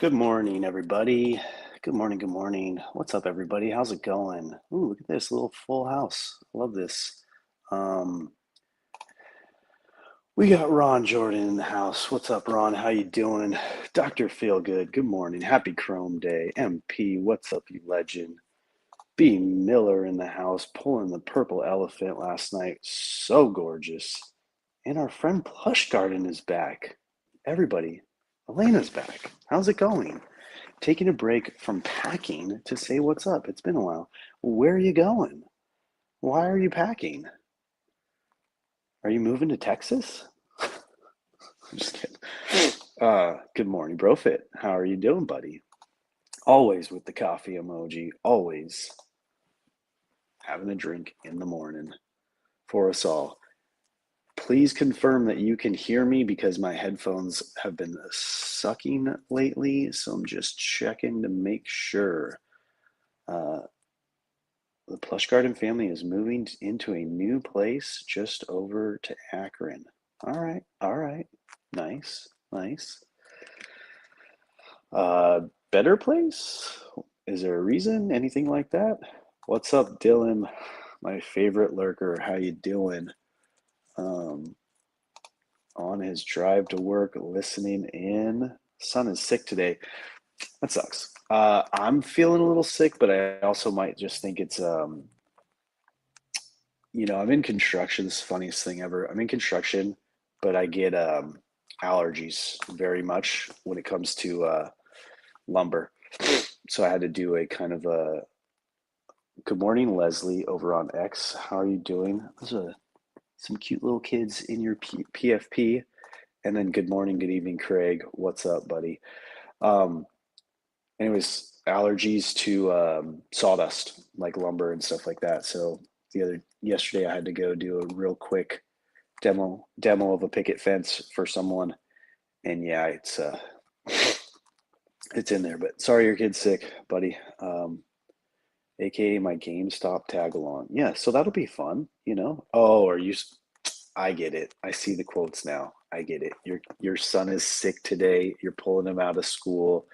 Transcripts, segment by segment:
Good morning, everybody. Good morning. Good morning. What's up, everybody? How's it going? Ooh, look at this little full house. I love this. Um, we got Ron Jordan in the house. What's up, Ron? How you doing? Dr. Feelgood. Good morning. Happy Chrome Day. MP. What's up, you legend? B. Miller in the house, pulling the purple elephant last night. So gorgeous. And our friend Plush Garden is back. Everybody, Elena's back. How's it going? Taking a break from packing to say what's up. It's been a while. Where are you going? Why are you packing? Are you moving to Texas? I'm just kidding. Good morning, Brofit. How are you doing, buddy? Always with the coffee emoji. Always having a drink in the morning for us all. Please confirm that you can hear me because my headphones have been sucking lately. So I'm just checking to make sure. The Plush Garden family is moving into a new place just over to Akron. All right, all right. Nice, nice. Uh, Better place? Is there a reason? Anything like that? What's up, Dylan? My favorite lurker. How you doing? Um, on his drive to work, listening in. Son is sick today. That sucks. I'm feeling a little sick, but I also might just think it's I'm in construction. This is the funniest thing ever. I'm in construction, but I get allergies very much when it comes to lumber. So I had to do a kind of a good morning, Leslie, over on X. How are you doing? Those are some cute little kids in your PFP. And then good morning, good evening, Craig. What's up, buddy? Um, Anyways, allergies to sawdust, like lumber and stuff like that. So yesterday, I had to go do a real quick demo of a picket fence for someone, and yeah, it's in there. But sorry, your kid's sick, buddy. AKA my GameStop tag along. Yeah, so that'll be fun. Oh, are you? I get it. I see the quotes now. I get it. Your son is sick today. You're pulling him out of school.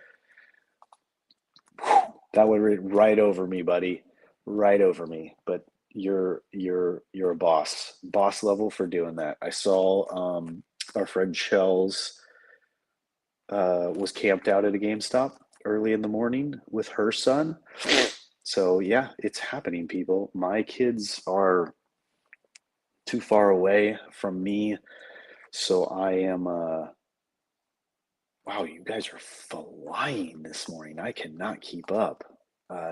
That would read right over me, buddy. Right over me. But you're a boss level for doing that. I saw our friend Chels was camped out at a GameStop early in the morning with her son. So yeah, it's happening, people. My kids are too far away from me, so I am. Wow, you guys are flying this morning. I cannot keep up.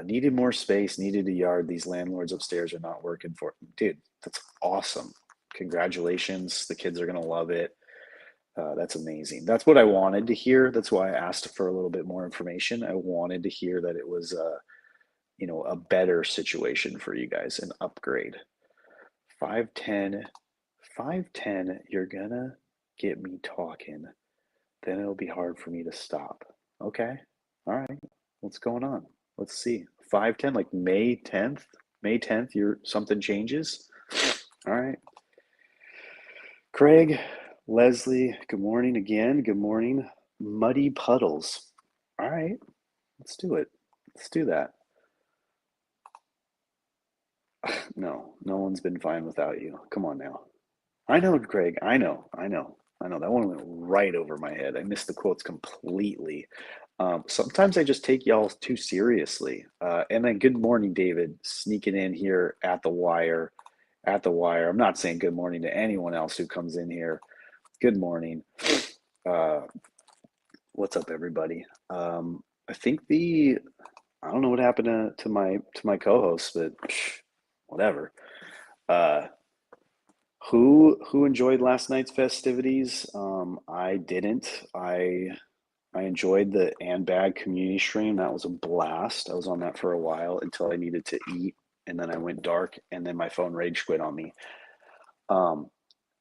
Needed more space, needed a yard. These landlords upstairs are not working for me. Dude, that's awesome. Congratulations. The kids are going to love it. That's amazing. That's what I wanted to hear. That's why I asked for a little bit more information. I wanted to hear that it was a better situation for you guys, an upgrade. 510, 510, you're gonna get me talking. Then it'll be hard for me to stop. Okay. All right. What's going on? Let's see. 510, like May 10th. May 10th, something changes. All right. Craig, Leslie, good morning again. Good morning. Muddy puddles. All right. Let's do it. Let's do that. No, no one's been fine without you. Come on now. I know, Craig. I know. I know. I know. That one went right over my head. I missed the quotes completely. Sometimes I just take y'all too seriously. And then good morning, David, sneaking in here at the wire. At the wire. I'm not saying good morning to anyone else who comes in here. Good morning. Uh, what's up, everybody? I think I don't know what happened to my co-host, but whatever. Uh, who enjoyed last night's festivities? I didn't. I enjoyed the Bag community stream. That was a blast. I was on that for a while until I needed to eat, and then I went dark, and then my phone rage quit on me. Um,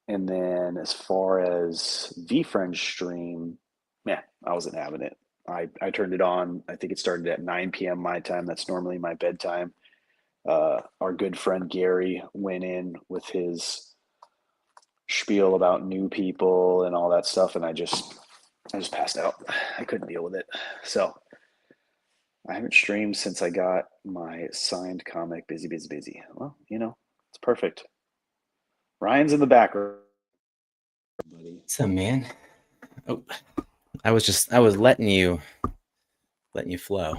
and then as far as VFriend stream, yeah, I wasn't having it. I turned it on. I think it started at 9 p.m. my time. That's normally my bedtime. Our good friend Gary went in with his spiel about new people and all that stuff, and I just passed out. I couldn't deal with it. So I haven't streamed since I got my signed comic, Busy, Busy, Busy. Well, it's perfect. Ryan's in the background, buddy. What's up, man? Oh, I was letting you flow.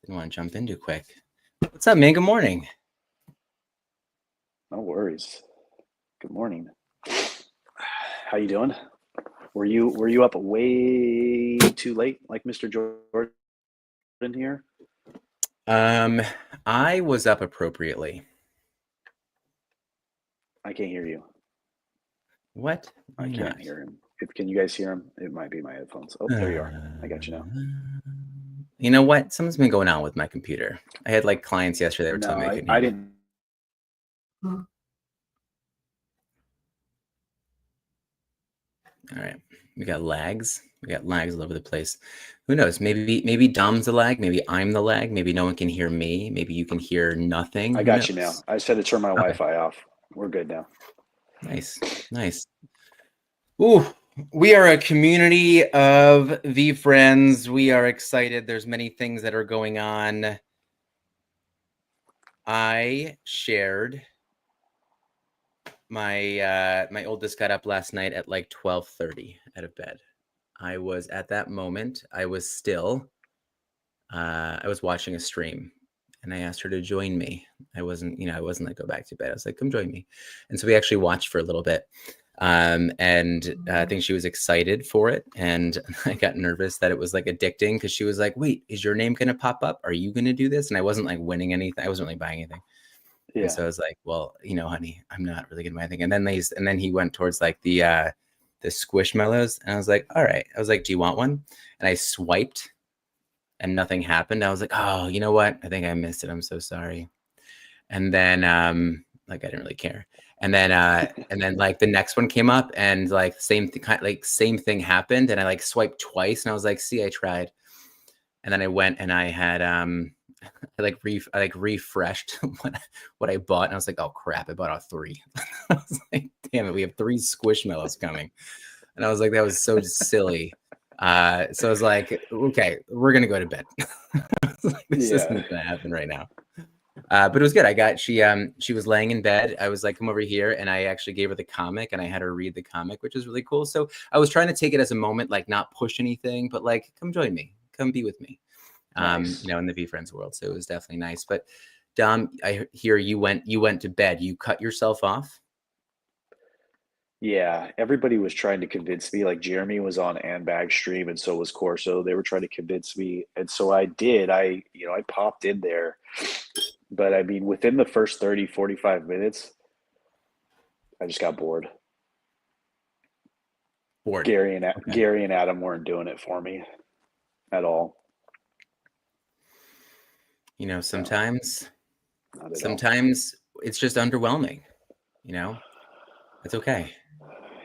Didn't want to jump in too quick. What's up, man? Good morning. No worries. Good morning. How you doing? Were you up way too late, like Mr. Jordan here? I was up appropriately. I can't hear you. What? I can't hear him. Can you guys hear him? It might be my headphones. Oh, there you are. I got you now. You know what? Something's been going on with my computer. I had like clients yesterday who were telling me I couldn't hear. I didn't. All right. We got lags. We got lags all over the place. Who knows? Maybe Dom's the lag. Maybe I'm the lag. Maybe no one can hear me. Maybe you can hear nothing. I got you now. I just had to turn my Wi-Fi off. We're good now. Nice. Ooh, we are a community of VeeFriends. We are excited. There's many things that are going on. I shared my my oldest got up last night at like 12:30 out of bed. I was at that moment, I was still I was watching a stream and I asked her to join me. I wasn't like go back to bed. I was like, come join me. And so we actually watched for a little bit. And I think she was excited for it. And I got nervous that it was like addicting because she was like, wait, is your name going to pop up? Are you going to do this? And I wasn't like winning anything. I wasn't really buying anything. Yeah. And so I was like, well, honey, I'm not really going to buy anything. And then he went towards like the Squishmallows. And I was like, all right. I was like, do you want one? And I swiped and nothing happened. I was like, oh, you know what? I think I missed it. I'm so sorry. And then like I didn't really care. And then like the next one came up and like same thing happened. And I like swiped twice and I was like, see, I tried. And then I went and I had I refreshed what I bought. And I was like, oh crap, I bought all 3. I was like, damn it, we have 3 Squishmallows coming. And I was like, that was so silly. So I was like, okay, we're gonna go to bed. Like, this isn't gonna happen right now. But it was good. She was laying in bed. I was like, come over here. And I actually gave her the comic and I had her read the comic, which was really cool. So I was trying to take it as a moment, like not push anything, but like, come join me, come be with me, nice. In the VeeFriends world. So it was definitely nice. But Dom, I hear you went to bed. You cut yourself off. Yeah, everybody was trying to convince me. Like Jeremy was on Anbag's stream, and so was Corso. They were trying to convince me, and so I did. I popped in there, but I mean, within the first 30, 45 minutes, I just got bored. Gary and Adam weren't doing it for me at all. Sometimes it's just underwhelming. It's okay.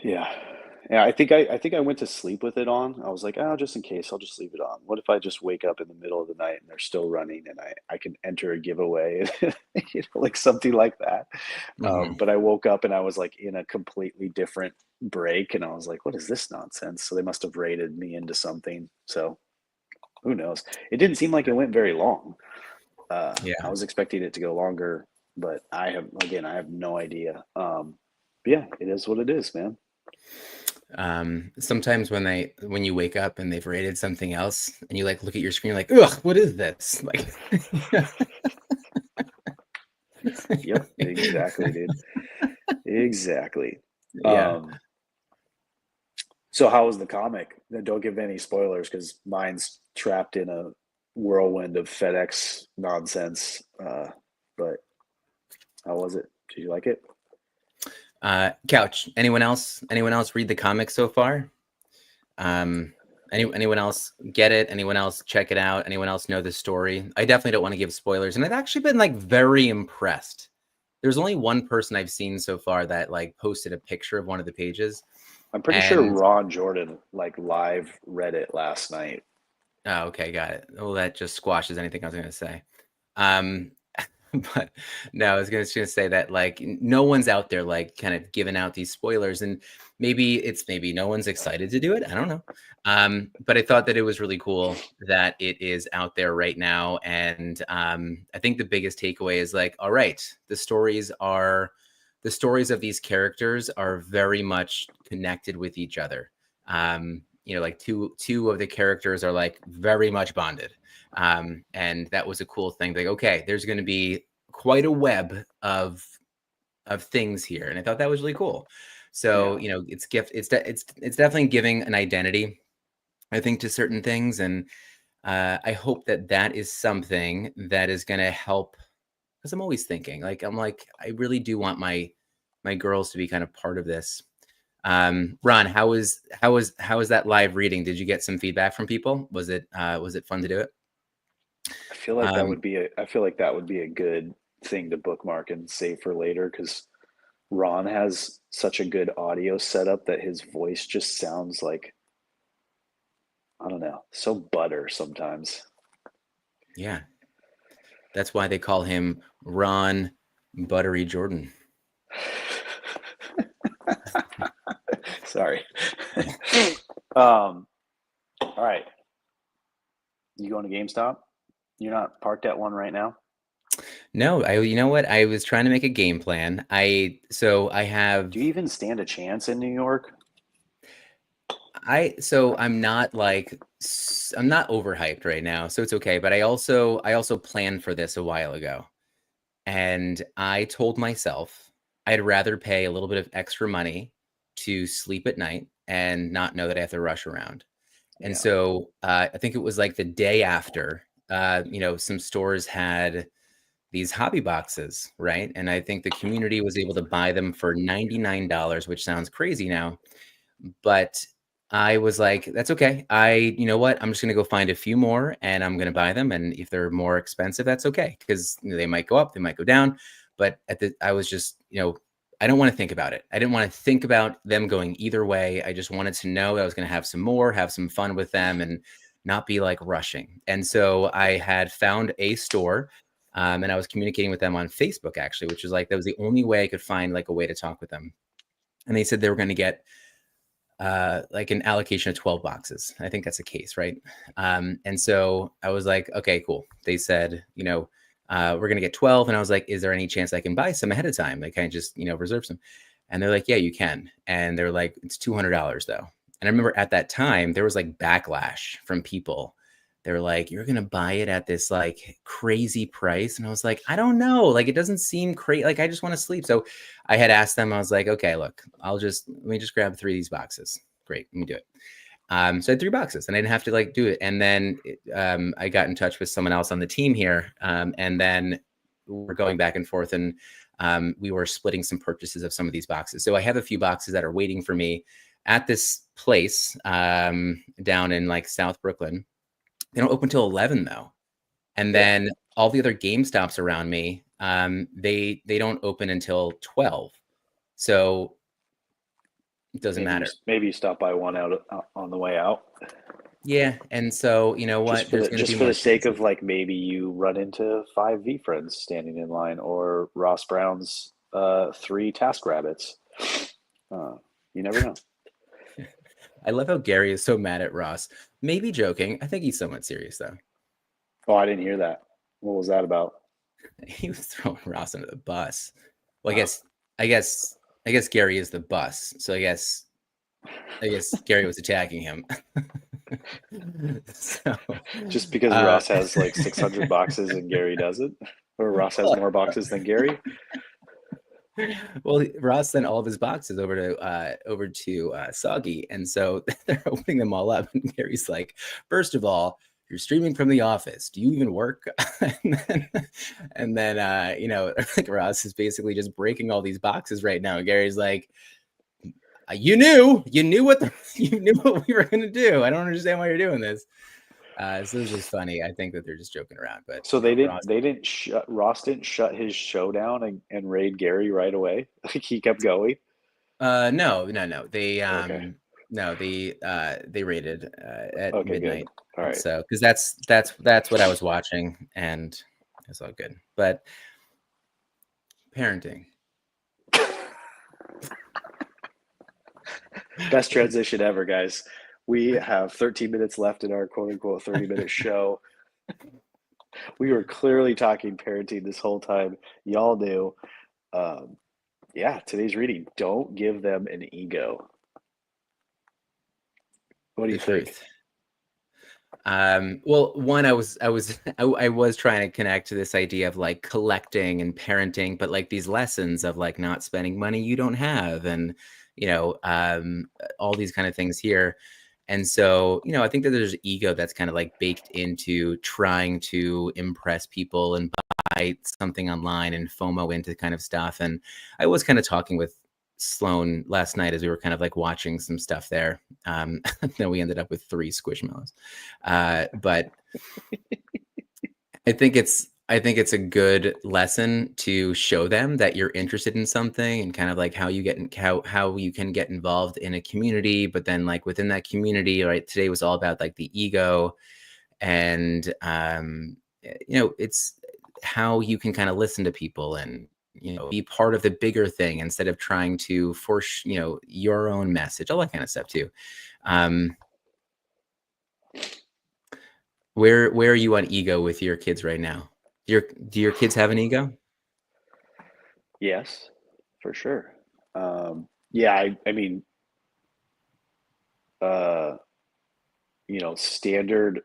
Yeah. I think I went to sleep with it on. I was like, oh, just in case, I'll just leave it on. What if I just wake up in the middle of the night and they're still running and I can enter a giveaway, like something like that. Mm-hmm. But I woke up and I was like in a completely different break and I was like, what is this nonsense? So they must have raided me into something. So who knows? It didn't seem like it went very long. I was expecting it to go longer, but I have no idea. Yeah, it is what it is, man. Sometimes when you wake up and they've rated something else and you like look at your screen like, ugh, what is this? Like, yep, exactly, dude. Exactly. Yeah. So how was the comic? Don't give any spoilers because mine's trapped in a whirlwind of FedEx nonsense. But how was it? Did you like it? Couch. Anyone else read the comic so far? Anyone else get it? Anyone else check it out? Anyone else know the story? I definitely don't want to give spoilers. And I've actually been like very impressed. There's only one person I've seen so far that like posted a picture of one of the pages. I'm pretty sure Ron Jordan like live read it last night. Oh, okay. Got it. Well, that just squashes anything I was going to say. But no, I was gonna say that like no one's out there like kind of giving out these spoilers, and maybe no one's excited to do it. I don't know. But I thought that it was really cool that it is out there right now, and I think the biggest takeaway is like, all right, the stories of these characters are very much connected with each other. Like two of the characters are like very much bonded. And that was a cool thing. Like, okay, there's going to be quite a web of things here, and I thought that was really cool. So it's definitely giving an identity, I think, to certain things, and I hope that that is something that is going to help. Because I'm always thinking, like, I really do want my girls to be kind of part of this. Ron, how was that live reading? Did you get some feedback from people? Was it fun to do it? I feel like that Um, would be a good thing to bookmark and save for later because Ron has such a good audio setup that his voice just sounds like, I don't know, so butter sometimes. yeah, that's why they call him Ron Buttery Jordan. Sorry. All right. You going to GameStop? You're not parked at one right now? No, you know what? I was trying to make a game plan. I have Do you even stand a chance in New York? I'm not I'm not overhyped right now, so it's okay. But I also planned for this a while ago, and I told myself I'd rather pay a little bit of extra money to sleep at night and not know that I have to rush around. And Yeah. so I think it was like the day after, some stores had these hobby boxes, right? And I think the community was able to buy them for $99, which sounds crazy now, but I was like, that's okay. You know what? I'm just going to go find a few more and I'm going to buy them. And if they're more expensive, that's okay. Because they might go up, they might go down. But I was just, I don't want to think about it. I didn't want to think about them going either way. I just wanted to know I was going to have some more, have some fun with them, and not be like rushing. And so I had found a store, and I was communicating with them on Facebook actually, which was like, that was the only way I could find like a way to talk with them. And they said they were going to get like an allocation of 12 boxes. I think that's the case, right? And so I was like, okay, cool. They said, we're gonna get 12, and I was like, is there any chance I can buy some ahead of time? Like, can I just reserve some? And they're like, yeah, you can. And they're like, it's $200 though. And I remember at that time there was like backlash from people. They're like, you're gonna buy it at this like crazy price, and I was like, I don't know, like it doesn't seem crazy. Like I just want to sleep. So I had asked them, I was like, okay, look, let me just grab 3 of these boxes. Great, let me do it. So I had 3 boxes and I didn't have to like do it. And then I got in touch with someone else on the team here. And then we're going back and forth, and we were splitting some purchases of some of these boxes. So I have a few boxes that are waiting for me at this place down in like South Brooklyn. They don't open till 11 though. And Yeah. then all the other Game Stops around me, they don't open until 12. So it doesn't matter. Maybe you stop by one out on the way out. Yeah, and so you know what? There's going to Just be for more the sake of chances. like maybe you run into 5 V friends standing in line or Ross Brown's 3 Task Rabbits. Uh, you never know. I love how Gary is so mad at Ross. Maybe joking. I think he's somewhat serious though. Oh, I didn't hear that. What was that about? He was throwing Ross under the bus. Well, Uh, I guess, I guess Gary is the bus. So I guess Gary was attacking him. So, just because uh, Ross has like 600 boxes and Gary doesn't, or Ross has more boxes than Gary. well, Ross sent all of his boxes over to Soggy, and so they're opening them all up. And Gary's like, first of all, you're streaming from the office. Do you even work? and then like Ross is basically just breaking all these boxes right now. And Gary's like, you knew you knew what we were gonna do. I don't understand why you're doing this. So it's just funny. I think that they're just joking around, but So Ross. they didn't shut Ross didn't shut his show down and raid Gary right away. Like he kept going. No. They Okay. no, they raided at Okay, good. midnight. All right. So because that's what I was watching, and it's all good. But Parenting. Best transition ever, guys. We have 13 minutes left in our quote unquote 30-minute show. We were clearly talking parenting this whole time. Y'all knew. Um, yeah, today's reading. Don't give them an ego. What do The you think? truth. Well, one, I was trying to connect to this idea of like collecting and parenting, but like these lessons of like not spending money you don't have, and all these kind of things here. And so, I think that there's ego that's kind of like baked into trying to impress people and buy something online and FOMO into kind of stuff. And I was kind of talking with Sloan last night as we were kind of like watching some stuff there. Then we ended up with 3 Squishmallows. But I think it's a good lesson to show them that you're interested in something, and kind of like how you can get involved in a community, but then like within that community, right? Today was all about like the ego, and it's how you can kind of listen to people and be part of the bigger thing instead of trying to force your own message, all that kind of stuff too. um where are you on ego with your kids right now? Do your kids have an ego? Yes, for sure. Yeah, I mean, uh, standard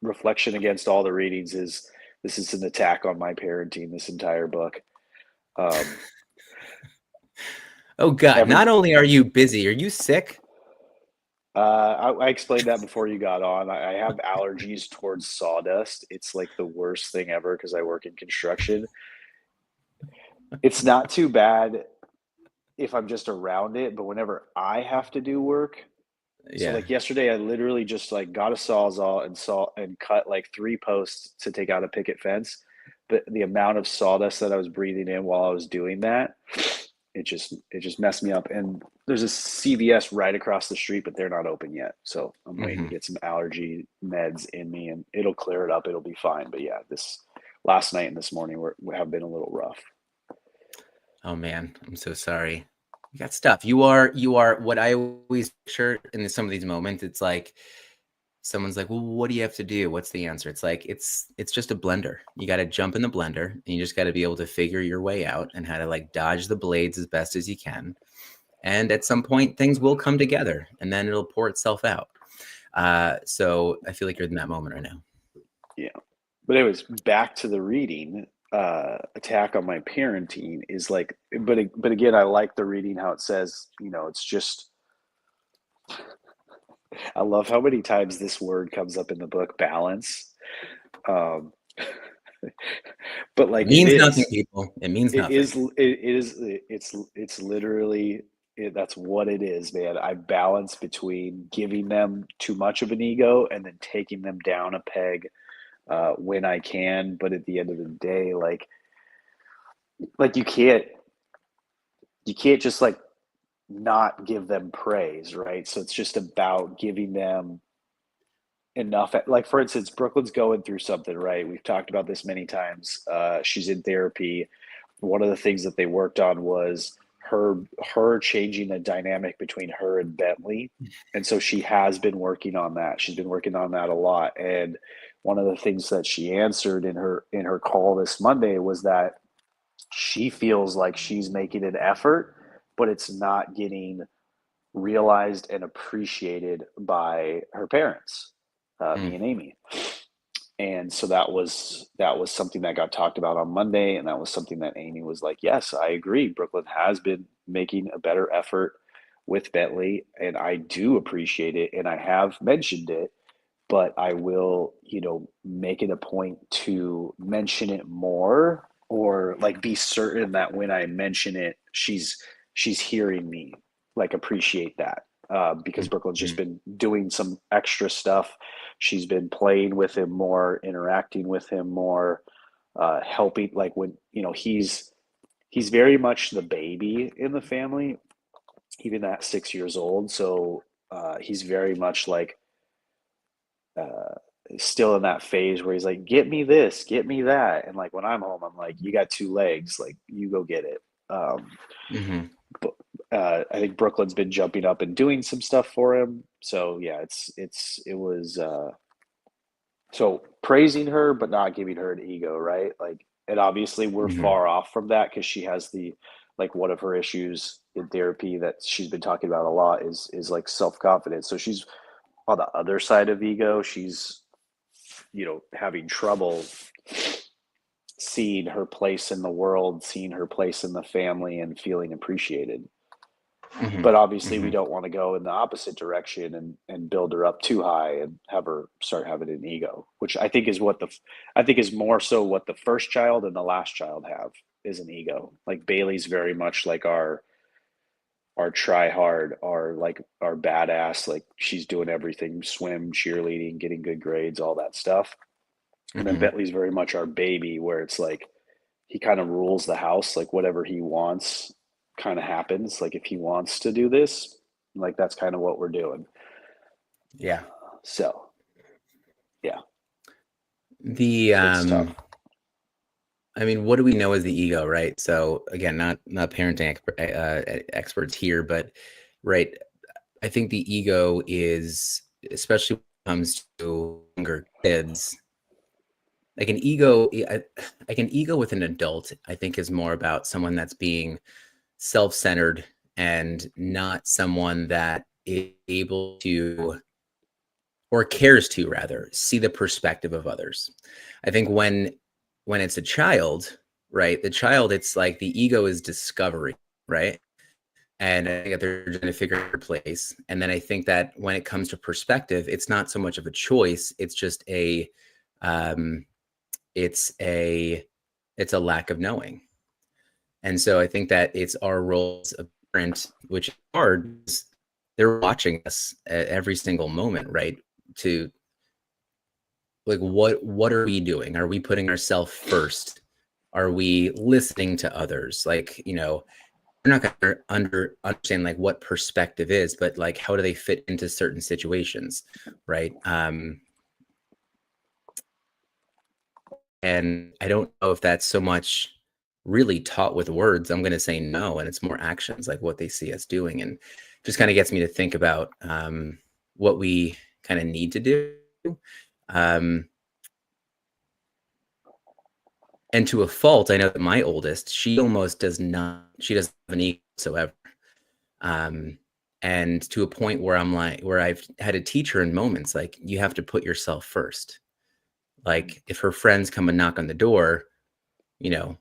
reflection against all the readings is this is an attack on my parenting. This entire book. Um, Oh God, every not only are you busy, are you sick? I explained that before you got on. I have allergies towards sawdust. It's like the worst thing ever because I work in construction. It's not too bad if I'm just around it, but whenever I have to do work, so Yeah. like yesterday, I literally just like got a sawzall and cut like 3 posts to take out a picket fence. But the amount of sawdust that I was breathing in while I was doing that, it just messed me up. And there's a CVS right across the street, but they're not open yet. So I'm waiting to Hmm. get some allergy meds in me, and it'll clear it up. It'll be fine. But yeah, this last night and this morning have been a little rough. Oh man, I'm so sorry. You got stuff. You are what I always picture in some of these moments. It's like someone's like, "Well, what do you have to do? What's the answer?" It's like it's just a blender. You got to jump in the blender, and you just got to be able to figure your way out and how to like dodge the blades as best as you can. And at some point, things will come together, and then it'll pour itself out. So I feel like you're in that moment right now. Yeah. But anyways, back to the reading. Attack on my parenting is like, but again, I like the reading how it says, it's just. I love how many times this word comes up in the book, balance. Um, but It like means nothing, people. It means it nothing. is, it is, it's literally. That's what it is, man. I balance between giving them too much of an ego and then taking them down a peg when I can. But at the end of the day, like you can't just like not give them praise, right? So it's just about giving them enough. Like for instance, Brooklyn's going through something, right? We've talked about this many times. She's in therapy. One of the things that they worked on was her changing the dynamic between her and Bentley. And so she has been working on that. She's been working on that a lot. And one of the things that she answered in her call this Monday was that she feels like she's making an effort, but it's not getting realized and appreciated by her parents, me Mm. and Amy. And so that was something that got talked about on Monday, and that was something that Amy was like, "Yes, I agree. Brooklyn has been making a better effort with Bentley, and I do appreciate it, and I have mentioned it, but I will, make it a point to mention it more or like be certain that when I mention it, she's hearing me, like appreciate that. Because Brooklyn's just Mhm. been doing some extra stuff. She's been playing with him more, interacting with him more, helping. Like when he's very much the baby in the family, even at 6 years old. So he's very much like uh, still in that phase where he's like, get me this, get me that. And like when I'm home, I'm like, you got two legs, like you go get it. Um, Hmm. but I think Brooklyn's been jumping up and doing some stuff for him. So yeah, it was so praising her but not giving her an ego, right? Like, and obviously we're Hmm. far off from that because she has the like one of her issues in therapy that she's been talking about a lot is like self-confidence. So she's on the other side of ego. She's having trouble seeing her place in the world, seeing her place in the family, and feeling appreciated. Hmm. But obviously, we Hmm. don't want to go in the opposite direction and build her up too high and have her start having an ego, which I think is more so what the first child and the last child have is an ego. Like Bailey's very much like our try hard, our badass, like she's doing everything, swim, cheerleading, getting good grades, all that stuff. And then Hmm. Bentley's very much our baby, where it's like he kind of rules the house, like whatever he wants kind of happens. Like if he wants to do this, like that's kind of what we're doing. Yeah. So yeah, The it's tough. I mean, what do we know as the ego, right? So again, not parenting experts here, but right, I think the ego is, especially when it comes to younger kids, like like an ego with an adult, I think is more about someone that's being self-centered and not someone that is able to, or cares to rather, see the perspective of others. I think when it's a child, right? The child, it's like the ego is discovery, right? And I think that they're trying to figure out their place. And then I think that when it comes to perspective, it's not so much of a choice. It's just um, it's a, it's a lack of knowing. And so I think that it's our role as a parent, which is hard. They're watching us at every single moment, right? To like, what are we doing? Are we putting ourselves first? Are we listening to others? Like, we're not going to understand like what perspective is, but like how do they fit into certain situations, right? And I don't know if that's so much really taught with words. I'm going to say no, and it's more actions, like what they see us doing, and just kind of gets me to think about what we kind of need to do. Um, and to a fault, I know that my oldest, she almost does not. She doesn't have an ego whatsoever. Um, and to a point where I'm like, where I've had to teach her in moments, like you have to put yourself first. Like if her friends come and knock on the door, you know,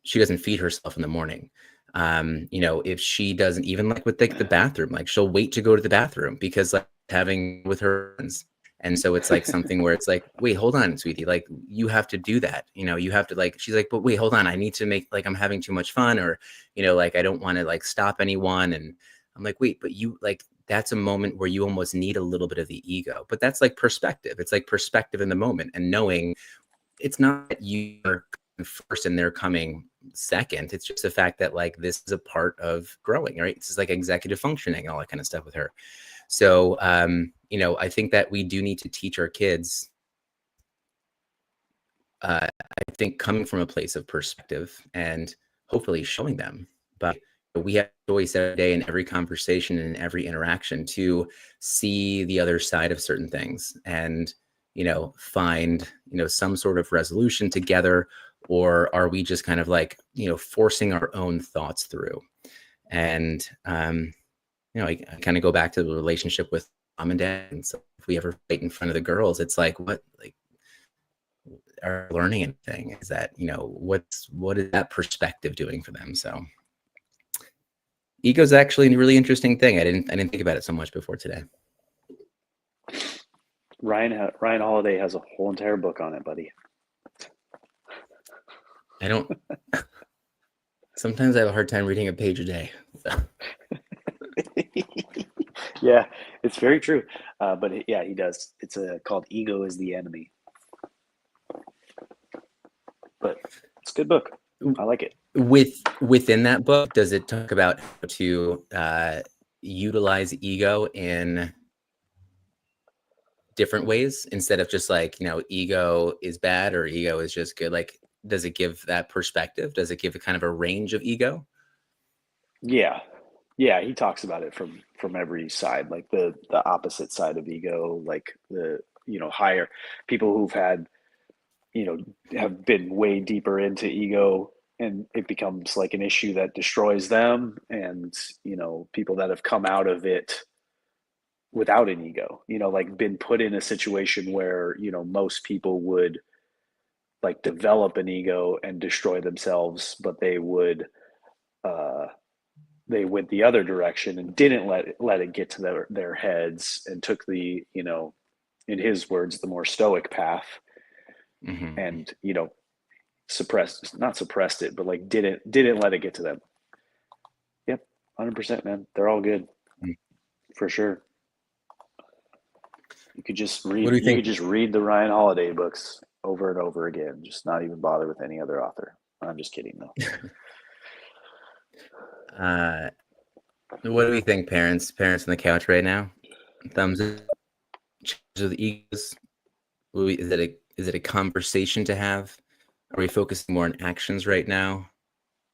she doesn't feed herself in the morning. If she doesn't, even like with like the bathroom, like she'll wait to go to the bathroom because like having with her friends. And so it's like something where it's like, wait, hold on, sweetie. Like you have to do that. You have to like, she's like, but wait, hold on. I need to make like I'm having too much fun, or, like I don't want to like stop anyone. And I'm like, wait, but you like that's a moment where you almost need a little bit of the ego. But that's like perspective. It's like perspective in the moment and knowing it's not that you're first and they're coming second. It's just the fact that like this is a part of growing, right? This is like executive functioning, all that kind of stuff with her. So I think that we do need to teach our kids. I think coming from a place of perspective and hopefully showing them. But we have a choice every day in every conversation and every interaction to see the other side of certain things and find some sort of resolution together, or are we just kind of like forcing our own thoughts through? And I kind of go back to the relationship with mom and dad. And so if we ever fight in front of the girls, it's like what like are learning anything? Is that what is that perspective doing for them? So ego is actually a really interesting thing. I didn't think about it so much before today. Ryan Holiday has a whole entire book on it, buddy. I don't. Sometimes I have a hard time reading a page a day. So. Yeah, it's very true. But yeah, he does. It's called "Ego is the Enemy," but it's a good book. I like it. Within that book, does it talk about how to utilize ego in different ways instead of just like, ego is bad or ego is just good? Like, does it give that perspective? Does it give a kind of a range of ego? Yeah. Yeah, he talks about it from every side, like the opposite side of ego, like the, higher people who've had, have been way deeper into ego, and it becomes like an issue that destroys them, and, people that have come out of it without an ego, like been put in a situation where, most people would like develop an ego and destroy themselves, but uh they went the other direction and didn't let it get to their heads, and took the, in his words, the more stoic path, Hmm. and, suppressed, not suppressed it, but like didn't let it get to them. Yep, 100%, man. They're all good for sure. What do you You think? could just read the Ryan Holiday books over and over again, just not even bother with any other author. I'm just kidding though. Uh, what do we think, parents on the couch right now? Thumbs up, changes of the egos. Is it a conversation to have? Are we focusing more on actions right now?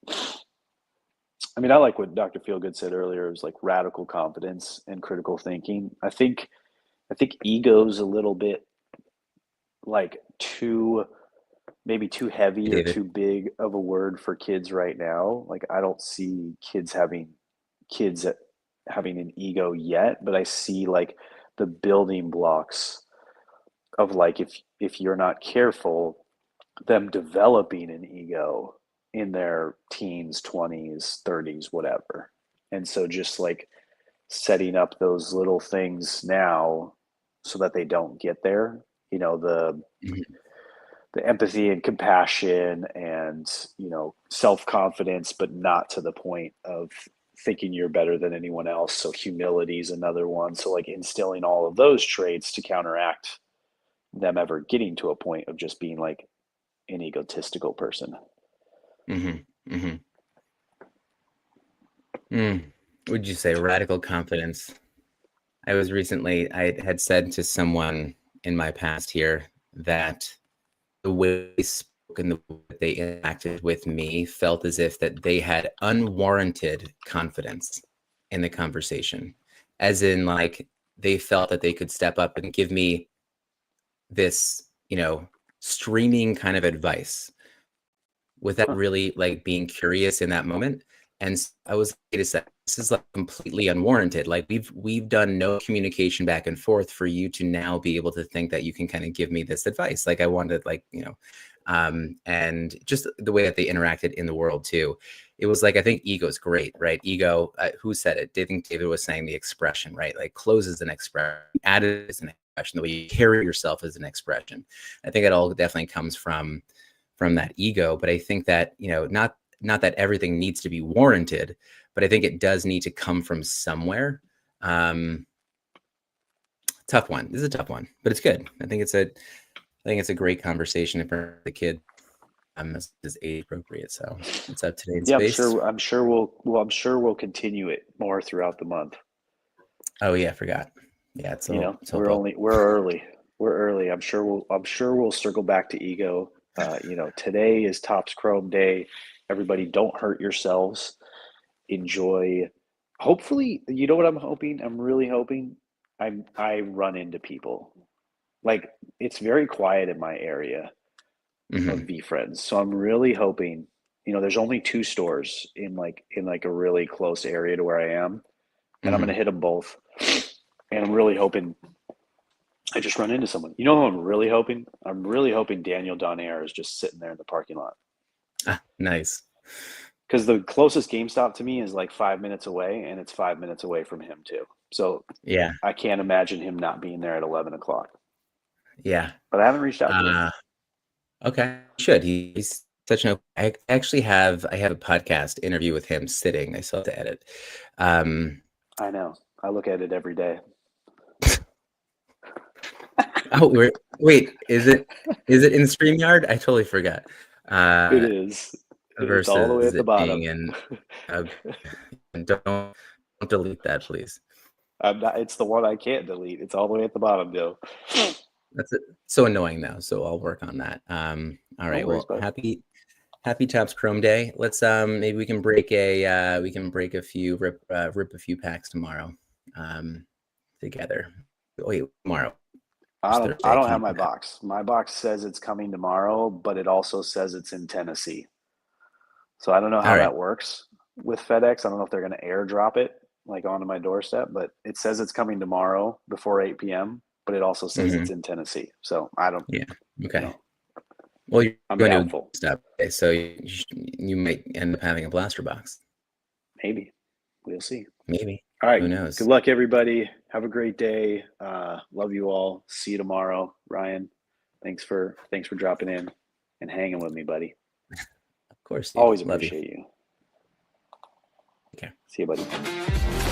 I mean, I like what Dr. Feelgood said earlier. It was like radical confidence and critical thinking. I think ego's a little bit like maybe too heavy or David. too big of a word for kids right now. Like I don't see kids having an ego yet, but I see like the building blocks of like, if you're not careful, them developing an ego in their teens, 20s, 30s, whatever. And so just like setting up those little things now so that they don't get there, the Mhm. empathy and compassion and, self-confidence, but not to the point of thinking you're better than anyone else. So humility is another one. So like instilling all of those traits to counteract them ever getting to a point of just being like an egotistical person. Mhm. Mhm. Mm. Would you say radical confidence? I had said to someone in my past here that the way they spoke and the way that they interacted with me felt as if that they had unwarranted confidence in the conversation, as in like they felt that they could step up and give me this, streaming kind of advice without Huh. really like being curious in that moment. And I was, wait a second, this is like completely unwarranted. Like we've done no communication back and forth for you to now be able to think that you can kind of give me this advice. Like I wanted, like, and just the way that they interacted in the world too. It was like, I think ego is great, right? Ego, who said it? I think David was saying the expression, right? Like closes an expression, added is an expression, the way you carry yourself is an expression. I think it all definitely comes from that ego. But I think that, not that everything needs to be warranted, but I think it does need to come from somewhere. Um, Tough one. This is a tough one, but it's good. I think it's a great conversation for the kid. Is age appropriate. So what's up today in Yeah, space? I'm sure we'll continue it more throughout the month. Oh yeah, I forgot. Yeah, We're early. We're early. I'm sure we'll circle back to ego. Today is Topps Chrome Day. Everybody, don't hurt yourselves. Enjoy. Hopefully, you know what I'm hoping? I'm really hoping I run into people. Like it's very quiet in my area of hmm V Friends. So I'm really hoping, there's only two stores in like a really close area to where I am, and I'm gonna hmm hit them both. And I'm really hoping I just run into someone. You know who I'm really hoping? I'm really hoping Daniel Donaire is just sitting there in the parking lot. Nice. Because the closest GameStop to me is like 5 minutes away, and it's 5 minutes away from him too. So Yeah, I can't imagine him not being there at 11 o'clock. yeah. But I haven't reached out to him. Uh, okay. Should he's such an. I have a podcast interview with him sitting. I still have to edit. Um, I know. I look at it every day. Oh, wait, is it in StreamYard? I totally forgot. It Uh, is. It's all the way versus at the it bottom. being in. Uh, don't delete that, please. It's the one I can't delete. It's all the way at the bottom, Joe. That's it. So annoying though. So I'll work on that. All right. Worries, Well, bud. happy Topps Chrome Day. Let's maybe we can break a few rip a few packs tomorrow. Together. Wait, tomorrow. I It's don't. Thursday. I I don't have can't my do that. box. My box says it's coming tomorrow, but it also says it's in Tennessee. So I don't know All how right. that works with FedEx. I don't know if they're going to airdrop it like onto my doorstep, but it says it's coming tomorrow before 8 p.m. But it also says Mm-hmm. it's in Tennessee. So I don't. Yeah. You Okay. know, Well, you're I'm going to doubtful. stop. Okay, so you might end up having a blaster box. Maybe we'll see. Maybe. All right. Who Good knows? luck, everybody. Have a great day. Love you all. See you tomorrow, Ryan. Thanks for dropping in and hanging with me, buddy. Of course, dude. Always Love you. appreciate you. Okay. See you, buddy.